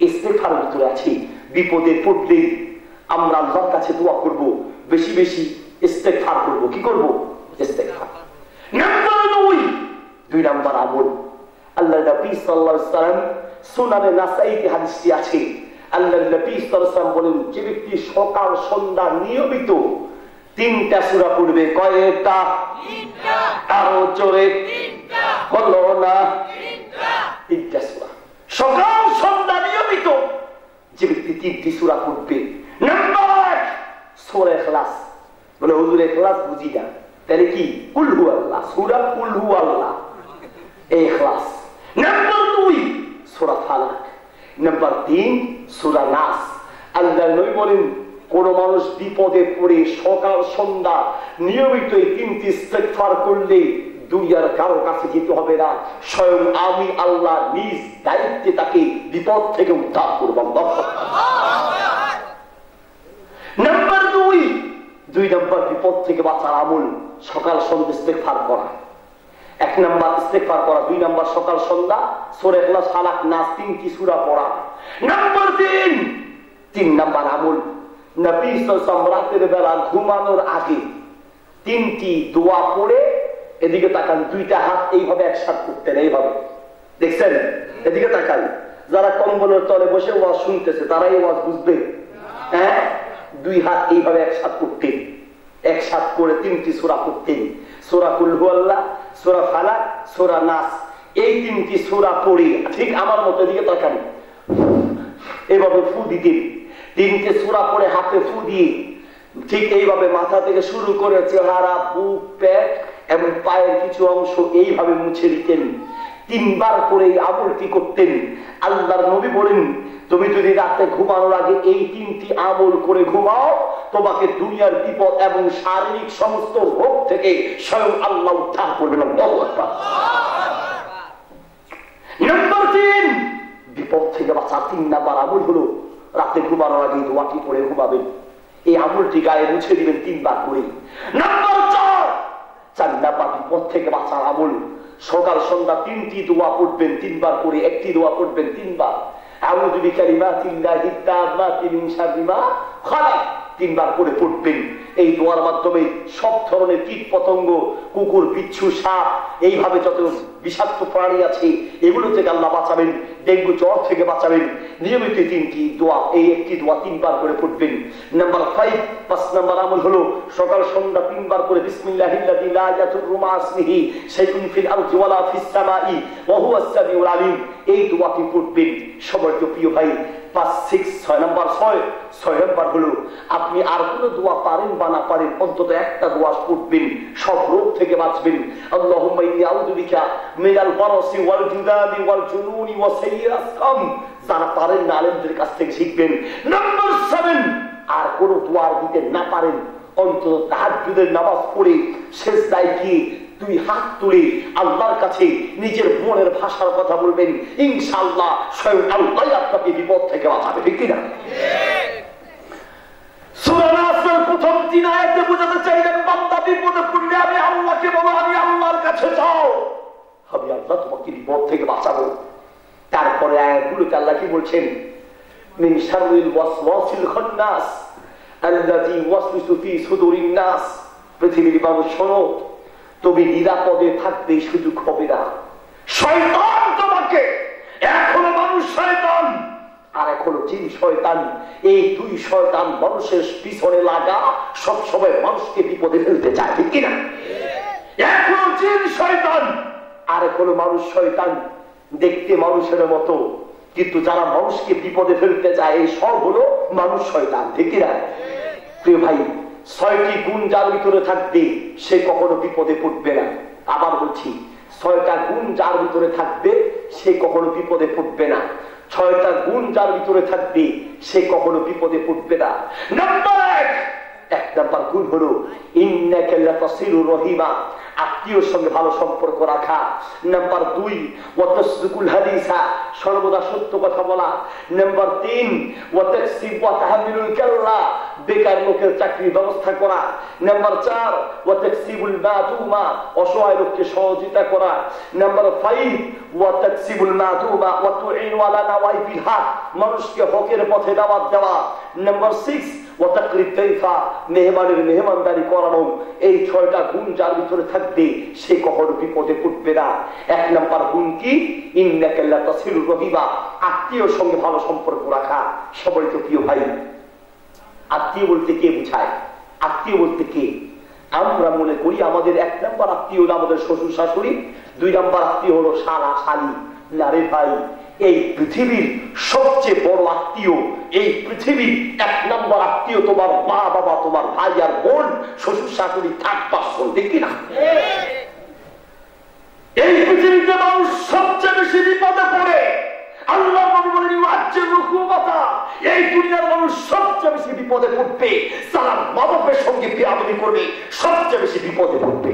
S1: ইস্তেগফারের ভিতরে আছে। বিপদে পড়লে আমরা আল্লাহর কাছে দোয়া করব, বেশি বেশি ইস্তেগফার করব। কি করব? ইস্তেগফার। নাম্বার 2, 2 নাম্বার আমল। আল্লাহর নবী সাল্লাল্লাহু আলাইহি ওয়াসাল্লাম সুনানে নাসাইতে হাদিসটি আছে। আল্লাহর নবী সাল্লাল্লাহু আলাইহি ওয়াসাল্লাম বলেন, যে ব্যক্তি সকাল সন্ধ্যা নিয়মিত 3টা সূরা পড়বে। কয়টা? 3টা। আরো জোরে? 3টা। বলো না? 3টা সূরা। সকাল সন্ধ্যা নিয়মিত যে ব্যক্তি 3টি সূরা পড়বে। নাম্বার 1 সূরা ইখলাস। বলে হুজুর ইখলাস বুঝি না, তাহলে কি? কুল হু আল্লাহ, সূরা কুল হু আল্লাহ, ইখলাস। নাম্বার 2 সূরা ফালাক। নাম্বার 3 সূরা নাস। আল্লাহর নবী বলেন, কোন মানুষ বিপদে পড়ে সকাল সন্ধ্যা নিয়মিত এই 3টি ইস্তেগফার করলে দুনিয়ার কারো কাছে যেতে হবে না, স্বয়ং আমি আল্লাহ নিজ দায়িত্বে তাকে বিপদ থেকে উদ্ধার করব। নাম্বার দুই নাম্বার বিপদ থেকে বাঁচার আমল সকাল সন্ধ্যা ইস্তেগফার করা। 1 নাম্বার ইস্তেগফার করা, 2 নাম্বার সকাল সন্ধ্যা সূরা ইখলাস, ফালাক, নাস 3টি সূরা পড়া। নাম্বার 3 নাম্বার আমল নবী সাল্লাল্লাহু আলাইহি ওয়াসাল্লাম রাতের বেলা ঘুমানোর আগে 3টি দোয়া পড়ে, এদিকে তাকান, 2টা হাত এইভাবে একসাথে করতেন, এইভাবে দেখছেন, এদিকে তাকান। যারা কম্বলের তলে বসে ওয়াজ শুনতেছে তারাই ওয়াজ বুঝবে। হ্যাঁ, 2 হাত এইভাবে একসাথে করতেন, একসাথে করে 3টি সূরা পড়তেন, সূরা কুল হুয়াল্লাহ, সূরা ফালাক, সূরা নাস। এই 3টি সূরা পড়ে ঠিক আমার মতো এদিকে তাকান, এইভাবে ফু দিতেন। 3টে সূরা পড়ে হাতে ফু দিয়ে ঠিক এইভাবে মাথা থেকে শুরু করে চেহারা, বুক, পেট এবং পায়ের কিছু অংশ এইভাবে মুছে দিতেন। 3 বার করে এই আমলটি করতেন। আল্লাহর নবী বলেন, তুমি যদি রাতে ঘুমানোর আগে এই 3টি আমল করে ঘুমাও, তোমাকে দুনিয়ার বিপদ এবং শারীরিক সমস্ত রোগ থেকে স্বয়ং আল্লাহ উদ্ধার করবেন। নাম্বার 3 বিপদ থেকে বাঁচা 3 নাম্বার আমল হলো রাতে ঘুমানোর আগে দোয়াটি পড়ে ঘুমাবেন। এই আমলটি গায়ে মুছে দিবেন 3 বার করে। নাম্বার 4 নাম্বার বিপদ থেকে বাঁচার আমল সকাল সন্ধ্যা 3টি দোয়া পড়বেন 3 বার করে, একটি দোয়া পড়বেন 3 বার। আউযু বিকালিমাতিল্লাহি তাম্মাতি মিন শাররি মা খালাক 3 বার করে পড়বেন। এই দোয়ার মাধ্যমে সব ধরনের কীট পতঙ্গ, কুকুর, বিচ্ছু, সাপ, এইভাবে যত বিষাক্ত প্রাণী আছে এগুলো থেকে আল্লাহ বাঁচাবেন, ডেঙ্গু জ্বর থেকে বাঁচাবেন। নিয়মিত 3টি দোয়া, এই একটি দোয়া 3 বার করে পড়বেন। নাম্বার 5 নাম্বার আমল হলো সকাল সন্ধ্যা 3 বার করে বিসমিল্লাহিল্লাযী লা ইয়াদুররু মা ইসমিহি শাইউন ফিল আরদি ওয়ালা ফিস সামাই ওয়া হুয়াস সামিউল আলিম। এই দোয়াটি পড়বেন। সবার প্রিয় ভাই, 6 নাম্বার হলো আপনি আর কোন দোয়া পারেন বা না পারেন, অন্তত একটা দোয়া পড়বেন, সব রোগ থেকে বাঁচবেন। আল্লাহুম্মা ইন্নী আউযু বিকা মিনাল বারাসি ওয়াল জুদাবি ওয়াল জুনুনি ওয়া সাইয়্যিল আসকাম। যারা পারেন না আলেমদের কাছ থেকে শিখবেন। নাম্বার 7 আর কোন দোয়া দিতে না পারেন, অন্তত তাহাজ্জুদের নামাজ পড়ে সিজদায় গিয়ে 2 হাত তুলে আল্লাহর কাছে নিজের মনের ভাষার কথা বলবেন। ইনশাআল্লাহ স্বয়ং আল্লাহ আপনাকে বিপদ থেকে বাঁচাবে। ঠিক কিনা? সূরা নাসের প্রথম 3 আয়াতে বোঝাতে চাইলেন, বান্দা বিপদে পড়লে আমি আল্লাহকে বলো, আমি আল্লাহর কাছে যাও, আমি আল্লাহ তোমাকে বিপদ থেকে বাঁচাবো। তারপরে আয়াতগুলোতে আল্লাহ কি বলছেন? মিন শাররিল ওয়াসওয়াসিল খান্নাস আল্লাযী ইউওয়াসওয়িসু ফী সুদুরিন নাস। পৃথিবীর মানুষ শোনো, তুমি নিরাপদে থাকবে, সুযোগ হবে না। শয়তান তোমাকে, এখনো মানুষ শয়তান আর এখনো জিন শয়তান, এই 2 শয়তান মানুষের পিছনে লাগা সব সময় মানুষকে বিপদে ফেলতে চায়। ঠিক কিনা? এখনো জিন শয়তান আর এখনো মানুষ শয়তান, দেখতে মানুষের মতো, কিন্তু যারা মানুষকে বিপদে ফেলতে চায় এই সব হলো মানুষ শয়তান। ঠিক কিনা? প্রিয় ভাই, 6টি গুণ যার ভিতরে থাকবে সে কখনো বিপদে পড়বে না। আবার বলছি, 6টা গুণ যার ভিতরে থাকবে সে কখনো বিপদে পড়বে না। 6টা গুণ যার ভিতরে থাকবে সে কখনো বিপদে পড়বে না। নাম্বার 1 নাম্বার গুণ হলো ইন্নাকা লাতাসিলুর রহিমা, আত্মীয়র সঙ্গে ভালো সম্পর্ক রাখা। নাম্বার 2 ওয়াতাসদিকুল হাদিসা, সর্বদা সত্য কথা বলা। নাম্বার 3 ওয়াতাকসিব ওয়া তাহমিলুল কাল্লা, বেকার লোকের চাকরির ব্যবস্থা করা। নাম্বার 4 ওয়াতাকসিবুল মাদুমা, অসহায় লোককে সহযোগিতা করা। নাম্বার 5 ওয়াতাকসিবুল মাদুমা ওয়া তুইনু আলা নাওয়াইবিল হক, মানুষকে হকের পথে দাওয়াত দেওয়া। নাম্বার 6 ওয়াতাকরিব তাইফা, মেহমানের মেহমানদারি করানো। এই 6টা গুণ যার ভিতরে থাকবে সে কখনো বিপদে পড়বে না। 1 নাম্বার গুণ কি? ইন্নাকা লাতাসিলুর রহিমা, আত্মীয়র সঙ্গে ভালো সম্পর্ক রাখা। সবাই তো প্রিয় ভাই, আত্মীয় বলতে কে বুঝায়? আত্মীয় বলতে কে? আমরা মনে করি আমাদের 1 নাম্বার আত্মীয় হলো আমাদের শ্বশুর শাশুড়ি, 2 নাম্বার আত্মীয় হলো শালা শালি। না রে ভাই, এই পৃথিবীর সবচেয়ে বড় আত্মীয়, এই পৃথিবীর 1 নাম্বার আত্মীয় তোমার মা বাবা, তোমার ভাই আর বোন, শ্বশুর শাশুড়ি 3rd পার্সন। ঠিক কিনা? এই পৃথিবীতে মানুষ সবচেয়ে বেশি বিপদে পড়ে। আল্লাহ বলেন এই দুনিয়ার মানুষ সবচেয়ে বেশি বিপদে পড়বে যারা মা বাবার সঙ্গে বেয়াদবি করবে, সবচেয়ে বেশি বিপদে পড়বে।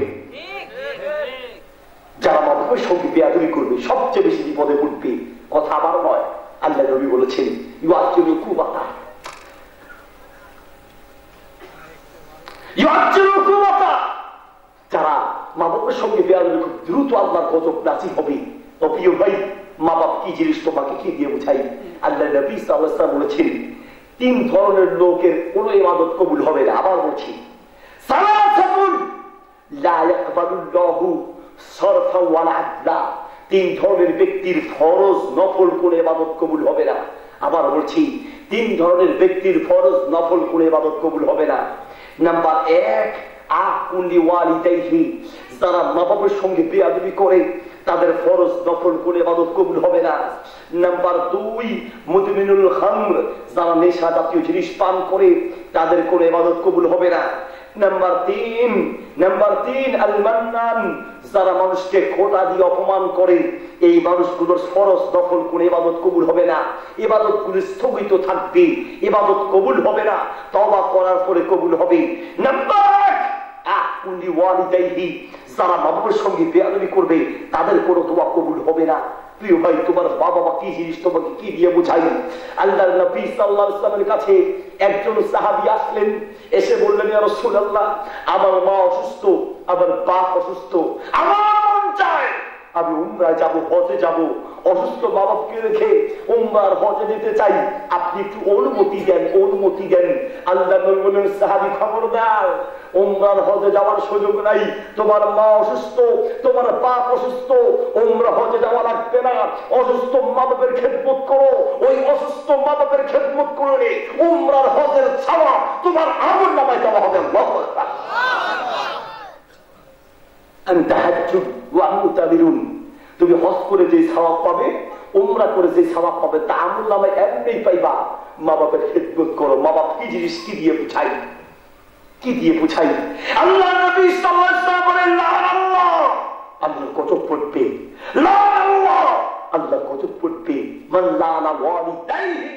S1: বাপের সঙ্গে বেয়াদবি করবে, সবচেয়ে বেশি বিপদে পড়বে। কথা আবার নয়, আল্লাহ নবী বলেছেন ইউআজ্জিলু কুবাতা, ইউআজ্জিলু কুবাতা, যারা মা বাপের সঙ্গে বেয়াদবি খুব দ্রুত আল্লাহর গজব নাযিল হবে। ও প্রিয় ভাই, মা বাপ কি জিনিস তোমাকে কি দিয়ে বুঝাই? আল্লাহ নবী সাল্লাল্লাহু আলাইহি ওয়াসাল্লাম বলেছেন 3 ধরনের লোকের কোনো ইবাদত কবুল হবে না। আবার বলছি, সালাসাতুন লা ইয়াকবালুল্লাহু সারফান ওয়ালা আদলা, 3 ধরনের ব্যক্তির ফরজ নফল কোনো ইবাদত কবুল হবে না। আবার বলছি, 3 ধরনের ব্যক্তির ফরজ নফল কোনো ইবাদত কবুল হবে না। নাম্বার 1, আকুলি ওয়ালিদাইহি, যারা মা বাবার সঙ্গে বেয়াদবি করে তাদের ফরজ নফল কোনো ইবাদত কবুল হবে না। নাম্বার 2, মুদমিনুল খামর, যারা নেশা জাতীয় জিনিস পান করে তাদের কোনো ইবাদত কবুল হবে না। নাম্বার 3 আল মান্নান, যারা মানুষকে খোঁটা দিয়ে অপমান করে এই মানুষগুলোর ফরজ নফল কোনো ইবাদত কবুল হবে না। ইবাদতগুলো স্থগিত থাকবে, ইবাদত কবুল হবে না, তওবা করার পরে কবুল হবে। নাম্বার 1, যারা মা বাবার সঙ্গে বেয়াদবি করবে তাদের কোনো দোয়া কবুল হবে না। প্রিয় ভাই, তোমার বাবা মা কি জিনিস তোমাকে কি দিয়ে বুঝাই? আল্লাহর নবী সাল্লাল্লাহু আলাইহি ওয়াসাল্লামের কাছে একজন সাহাবী আসলেন, এসে বললেন ইয়া রাসূলুল্লাহ, আমার মা অসুস্থ, আমার বাপ অসুস্থ, আমার মন চায় আমি উমরায় যাব, হজে যাব, অসুস্থ মা বাপকে রেখে উমরার হজে যেতে চাই, আপনি একটু অনুমতি দেন, অনুমতি দেন। আল্লাহ নবী বললেন, সাহাবী খবরদার, উমরার হজে যাওয়ার সুযোগ নাই, তোমার মা অসুস্থ, তোমার বাপ অসুস্থ, উমরা হজে যাওয়া লাগবে না, অসুস্থ মা বাপের খেদমত করো, ওই অসুস্থ মা বাপের খেদমত করলে উমরার হজের সওয়াব তোমার আমলনামায় দেওয়া হবে। আল্লাহু আকবার। তুমি হজ করে যে সওয়াব পাবে, উমরা করে যে সওয়াব পাবে, তা আমলনামায় এমনি পাইবা। মা বাপের খেদমত করো। মা বাপ কি জিনিস কি দিয়ে বুঝাই? কি দিয়ে বুঝাই? আল্লাহ নবী সাল্লাল্লাহু আলাইহি ওয়াসাল্লাম বলেন, লাআনাল্লাহ, আল্লাহ গজব পড়বে, লাআনাল্লাহ, আল্লাহ গজব পড়বে, মান লাআনা ওয়ালিদাইহি,